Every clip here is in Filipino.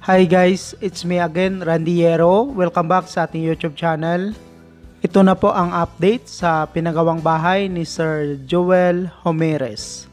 Hi guys, it's me again, Randiero. Welcome back sa ating YouTube channel. Ito na po ang update sa pinagawang bahay ni Sir Joel Homeres.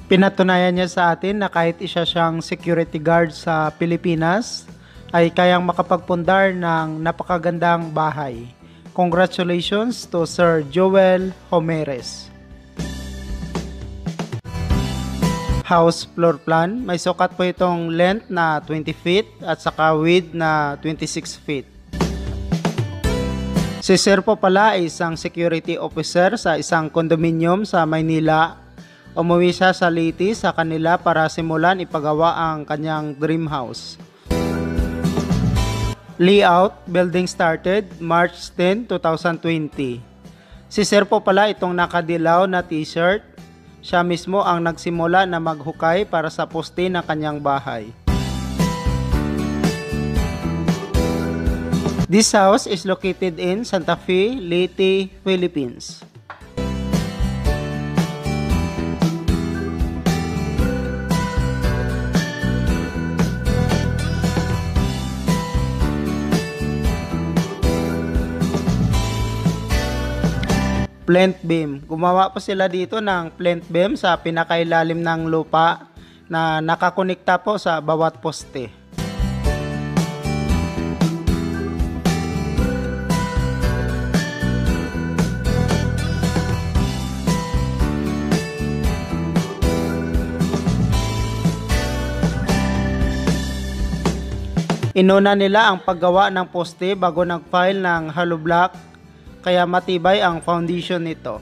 Pinatunayan niya sa atin na kahit isa siyang security guard sa Pilipinas, ay kayang makapagpundar ng napakagandang bahay. Congratulations to Sir Joel Homeres. House floor plan, may sukat po itong length na 20 feet at saka width na 26 feet. Si Sir po pala ay isang security officer sa isang condominium sa Maynila. Umuwi siya sa Leyte sa kanila para simulan ipagawa ang kanyang dream house. Layout, building started March 10, 2020. Si Sir po pala itong nakadilaw na t-shirt. Siya mismo ang nagsimula na maghukay para sa poste ng kanyang bahay. This house is located in Santa Fe, Leyte, Philippines. Plinth beam. Gumawa po sila dito ng plinth beam sa pinakailalim ng lupa na nakakonekta po sa bawat poste. Inuna nila ang paggawa ng poste bago nag-file ng hollow block, kaya matibay ang foundation nito.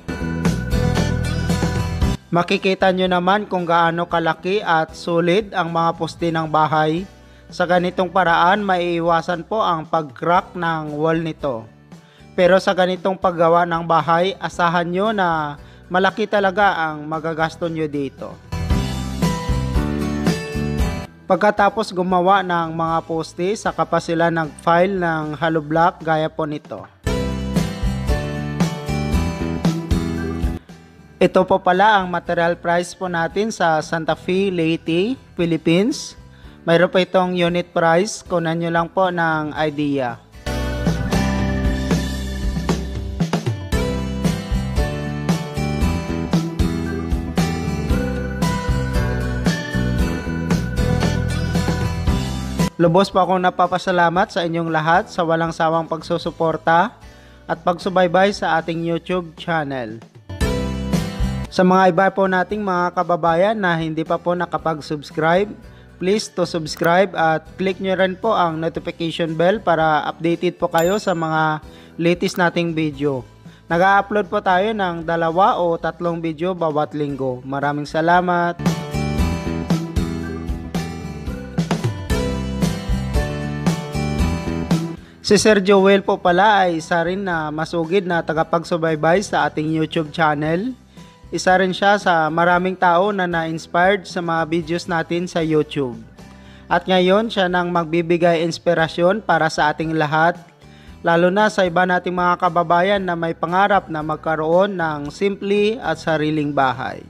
Makikita nyo naman kung gaano kalaki at solid ang mga poste ng bahay. Sa ganitong paraan, maiiwasan po ang pag-crack ng wall nito. Pero sa ganitong paggawa ng bahay, asahan nyo na malaki talaga ang magagasto nyo dito. Pagkatapos gumawa ng mga poste, saka pa sila nag-file ng hollow block gaya po nito. Ito po pala ang material price po natin sa Santa Fe, Leyte, Philippines. Mayroon po itong unit price, kunan nyo lang po ng idea. Lubos po akong napapasalamat sa inyong lahat sa walang sawang pagsusuporta at pagsubaybay sa ating YouTube channel. Sa mga iba po nating mga kababayan na hindi pa po nakapag-subscribe, please to subscribe at click nyo rin po ang notification bell para updated po kayo sa mga latest nating video. Nag-upload po tayo ng 2 o 3 video bawat linggo. Maraming salamat! Si Sir Joel po pala ay isa rin na masugid na tagapagsubaybay sa ating YouTube channel. Isa rin siya sa maraming tao na na-inspired sa mga videos natin sa YouTube. At ngayon siya nang magbibigay inspirasyon para sa ating lahat, lalo na sa iba nating mga kababayan na may pangarap na magkaroon ng simple at sariling bahay.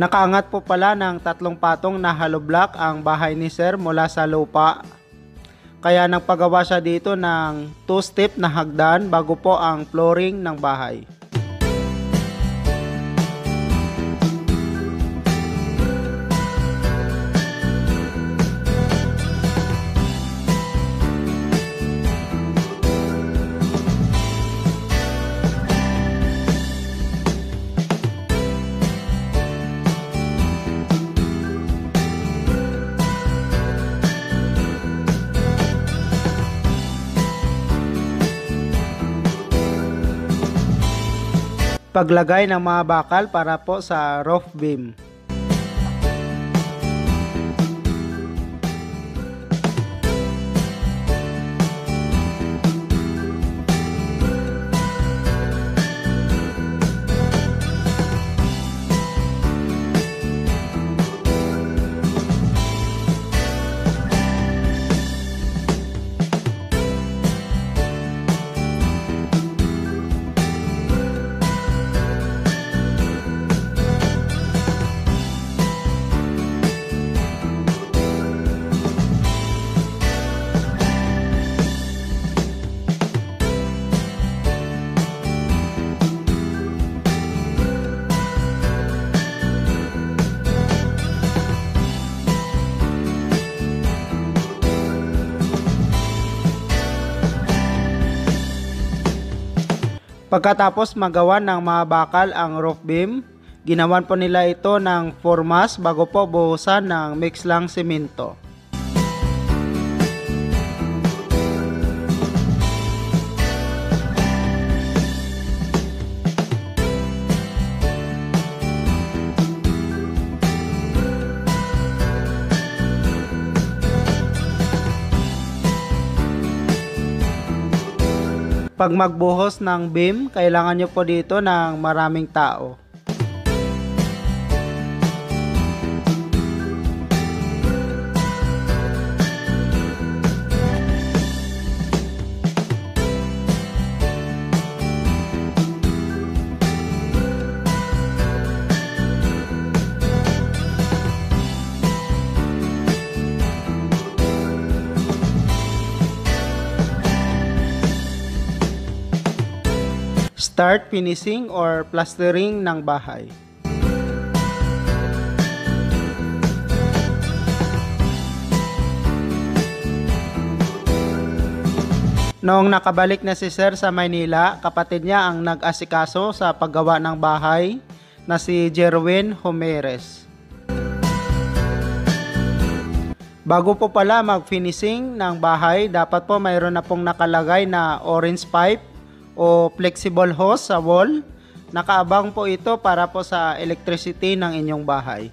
Nakaangat po pala ng 3 patong na hollow block ang bahay ni Sir mula sa lupa. Kaya nagpagawa siya dito ng 2-step na hagdan bago po ang flooring ng bahay. Paglagay ng mga bakal para po sa roof beam. Pagkatapos magawa ng mga bakal ang roof beam, ginawan po nila ito ng formas bago po buhusan ng mix lang simento. Pag magbuhos ng beam, kailangan nyo po dito ng maraming tao. Start finishing or plastering ng bahay. Noong nakabalik na si Sir sa Maynila, kapatid niya ang nag-asikaso sa paggawa ng bahay na si Jerwin Homeres. Bago po pala mag-finishing ng bahay, dapat po mayroon na pong nakalagay na orange pipe o flexible hose sa wall. Nakaabang po ito para po sa electricity ng inyong bahay.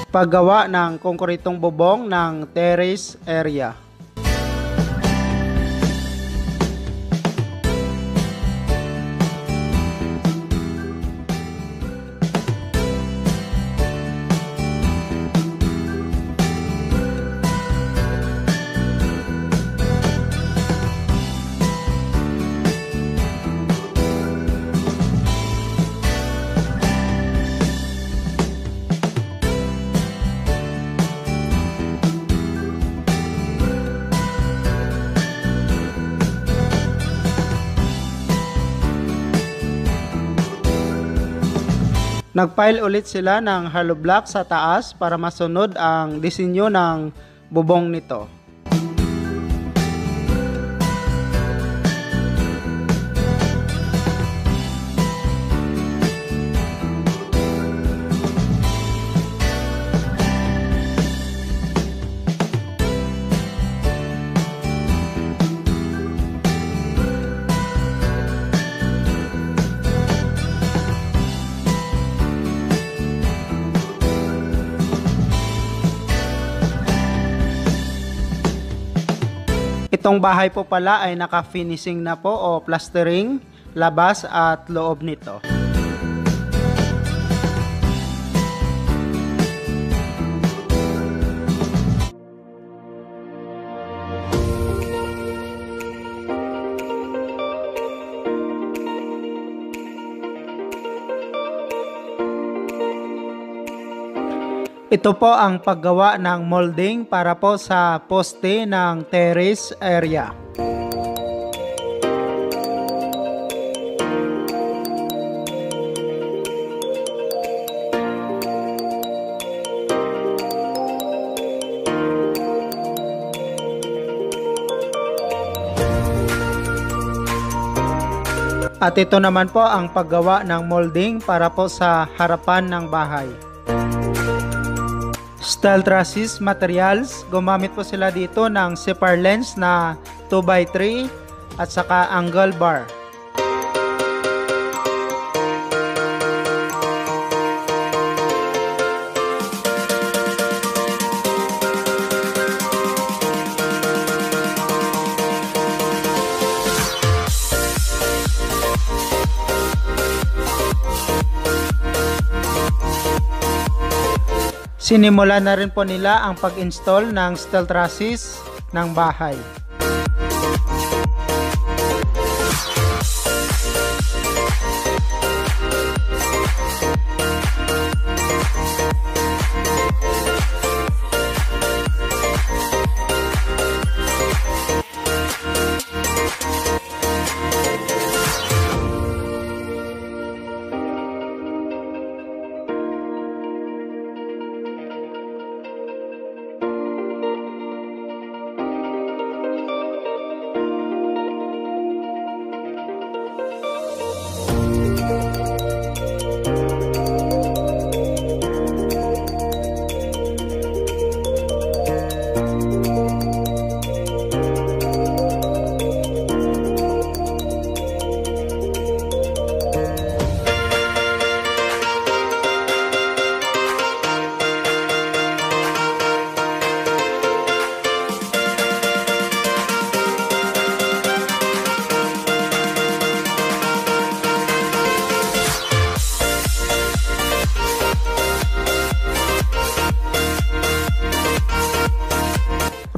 Paggawa ng konkretong bubong ng terrace area. Nagpile ulit sila ng hollow block sa taas para masunod ang disenyo ng bubong nito. Itong bahay po pala ay naka-finishing na po o plastering, labas at loob nito. Ito po ang paggawa ng molding para po sa poste ng terrace area. At ito naman po ang paggawa ng molding para po sa harapan ng bahay. Steel trusses materials, gumamit po sila dito ng zipper lens na 2x3 at saka angle bar. Sinimulan na rin po nila ang pag-install ng steel trusses ng bahay.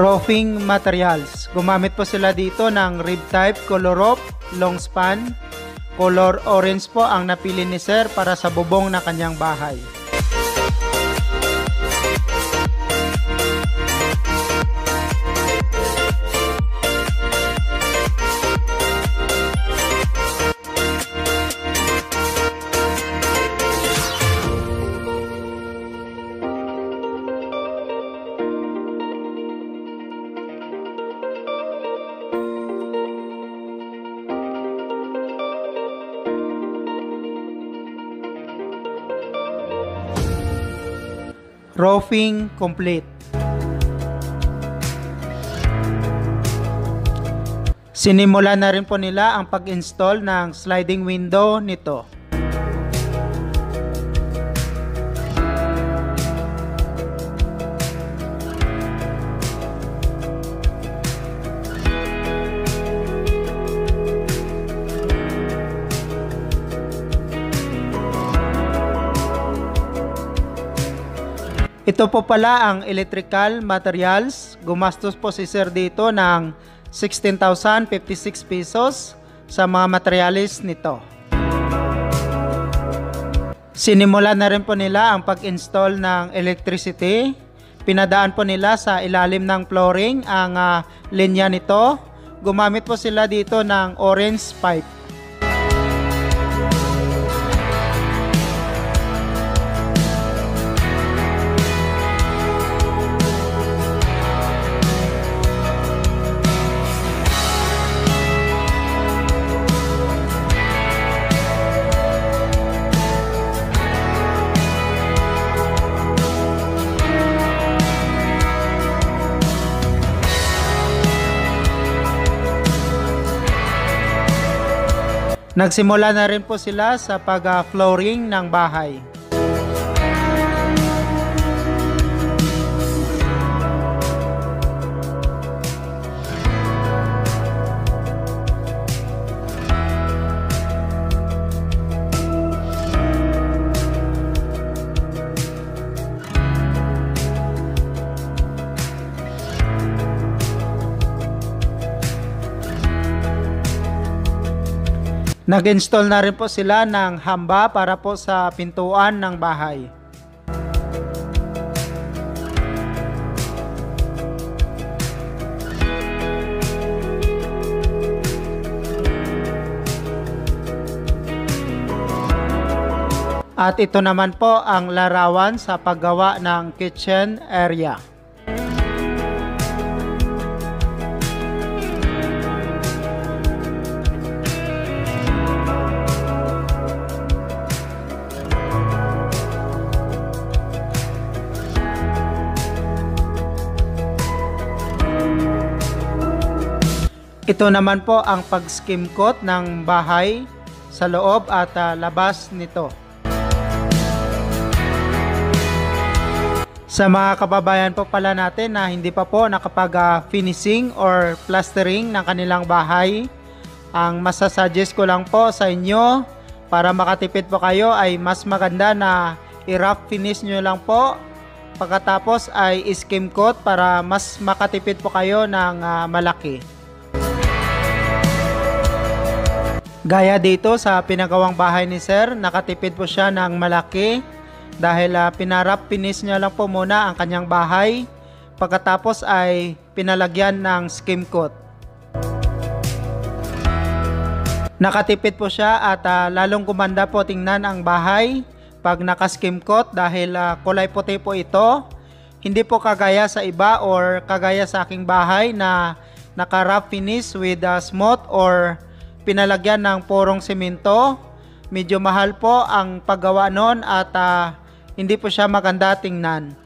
Roofing materials. Gumamit po sila dito ng rib type color roof, long span. Color orange po ang napili ni Sir para sa bubong na kanyang bahay. Roofing complete. Sinimulan na rin po nila ang pag-install ng sliding window nito. Ito po pala ang electrical materials. Gumastos po si Sir dito ng 16,056 pesos sa mga materials nito. Sinimulan na rin po nila ang pag-install ng electricity. Pinadaan po nila sa ilalim ng flooring ang linya nito. Gumamit po sila dito ng orange pipe. Nagsimula na rin po sila sa pag-flooring ng bahay. Nag-install na rin po sila ng hamba para po sa pintuan ng bahay. At ito naman po ang larawan sa paggawa ng kitchen area. Ito naman po ang pag-skim coat ng bahay sa loob at labas nito. Sa mga kababayan po pala natin na hindi pa po nakapag-finishing or plastering ng kanilang bahay, ang masasuggest ko lang po sa inyo para makatipid po kayo ay mas maganda na i-rough finish nyo lang po. Pagkatapos ay skim coat para mas makatipid po kayo ng malaki. Gaya dito sa pinagawang bahay ni Sir, nakatipid po siya ng malaki dahil pinarap finish niya lang po muna ang kanyang bahay. Pagkatapos ay pinalagyan ng skim coat. Nakatipid po siya at lalong gumanda po tingnan ang bahay pag naka-skim coat dahil kulay puti po ito. Hindi po kagaya sa iba or kagaya sa aking bahay na naka-wrap finish with smooth or pinalagyan ng purong semento. Medyo mahal po ang paggawa nun at hindi po siya maganda tingnan.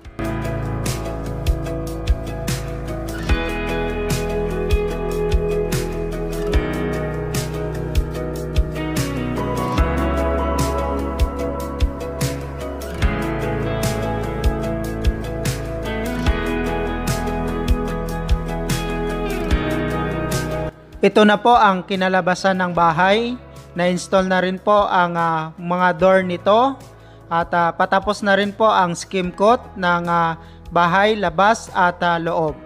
Ito na po ang kinalabasan ng bahay. Na-install na rin po ang mga door nito. At patapos na rin po ang skim coat ng bahay, labas at loob.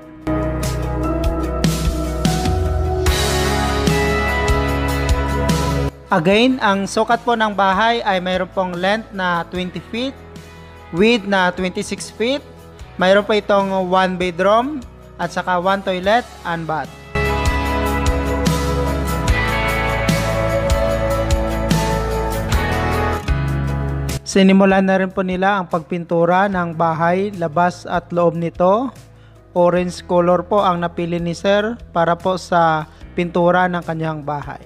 Again, ang sukat po ng bahay ay mayroon pong length na 20 feet, width na 26 feet. Mayroon po itong 1 bedroom at saka 1 toilet and bath. Sinimulan na rin po nila ang pagpintura ng bahay, labas at loob nito. Orange color po ang napili ni Sir para po sa pintura ng kanyang bahay.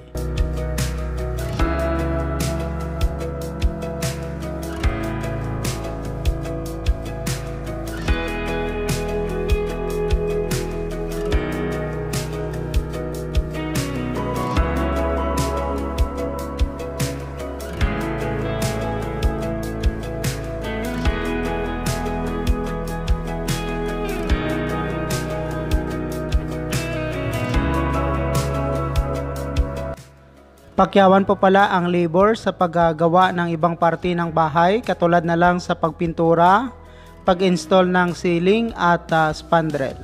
Pakyawan po pala ang labor sa paggagawa ng ibang parte ng bahay katulad na lang sa pagpintura, pag-install ng ceiling at spandrel.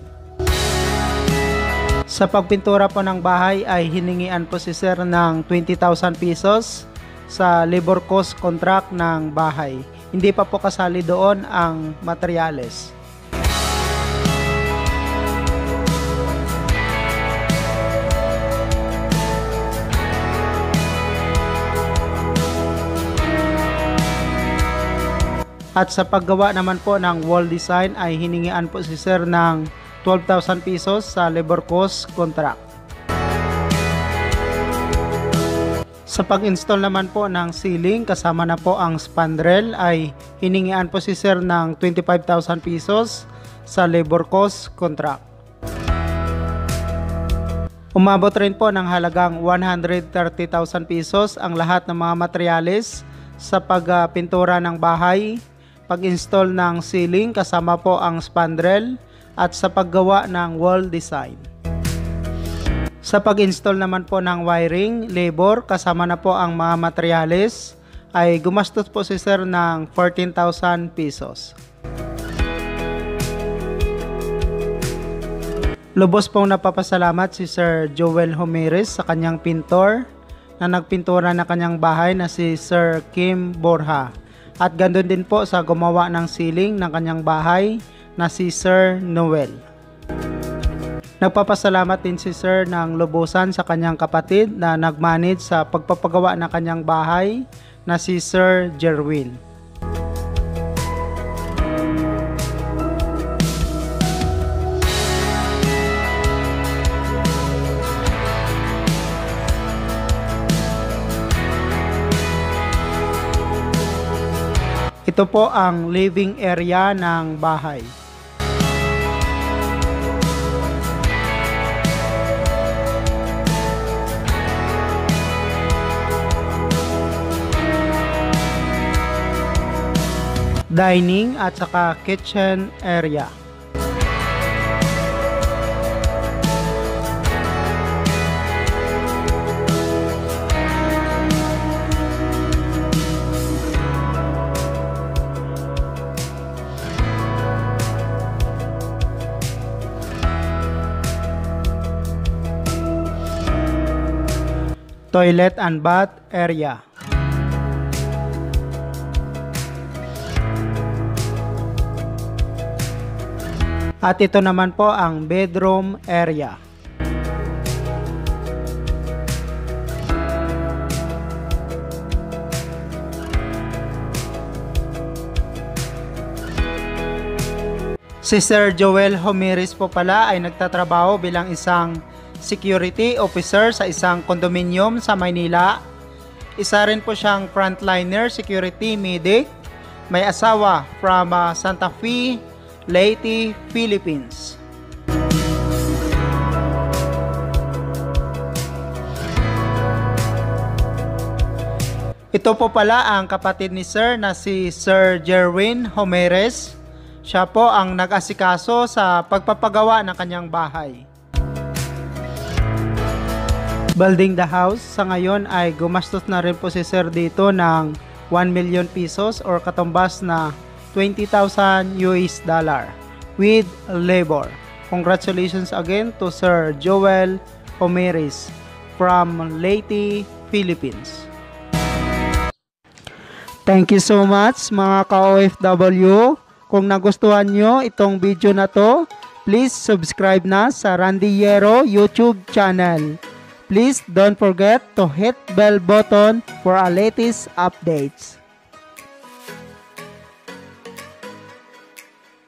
Sa pagpintura po ng bahay ay hiningian po si Sir ng 20,000 pesos sa labor cost contract ng bahay. Hindi pa po kasali doon ang materyales. At sa paggawa naman po ng wall design ay hiningian po si Sir ng 12,000 pesos sa labor cost contract. Sa pag-install naman po ng ceiling kasama na po ang spandrel ay hiningian po si Sir ng 25,000 pesos sa labor cost contract. Umabot rin po ng halagang 130,000 pesos ang lahat ng mga materyales sa pagpintura ng bahay, pag-install ng ceiling kasama po ang spandrel at sa paggawa ng wall design. Sa pag-install naman po ng wiring, labor kasama na po ang mga materyales ay gumastos po si sir ng 14,000 pesos. Lubos pong napapasalamat si Sir Joel Homeres sa kanyang pintor na nagpintura na kanyang bahay na si Sir Kim Borja. At gandun din po sa gumawa ng ceiling ng kanyang bahay na si Sir Noel. Nagpapasalamat din si Sir ng lubusan sa kanyang kapatid na nagmanage sa pagpapagawa ng kanyang bahay na si Sir Jerwin. Ito po ang living area ng bahay. Dining at saka kitchen area. Toilet and bath area. At ito naman po ang bedroom area. Si Sir Joel Homeres po pala ay nagtatrabaho bilang isang security officer sa isang condominium sa Maynila. Isa rin po siyang frontliner security medic. May asawa from Santa Fe, Leyte, Philippines. Ito po pala ang kapatid ni Sir na si Sir Jerwin Homeres. Siya po ang nag-asikaso sa pagpapagawa ng kanyang bahay. Building the house, sa ngayon ay gumastos na rin po si Sir dito ng 1 million pesos or katumbas na 20,000 US dollar with labor. Congratulations again to Sir Joel Homeres from Leyte, Philippines. Thank you so much mga ka-OFW. Kung nagustuhan nyo itong video na to, please subscribe na sa Randy Hierro YouTube channel. Please don't forget to hit bell button for our latest updates.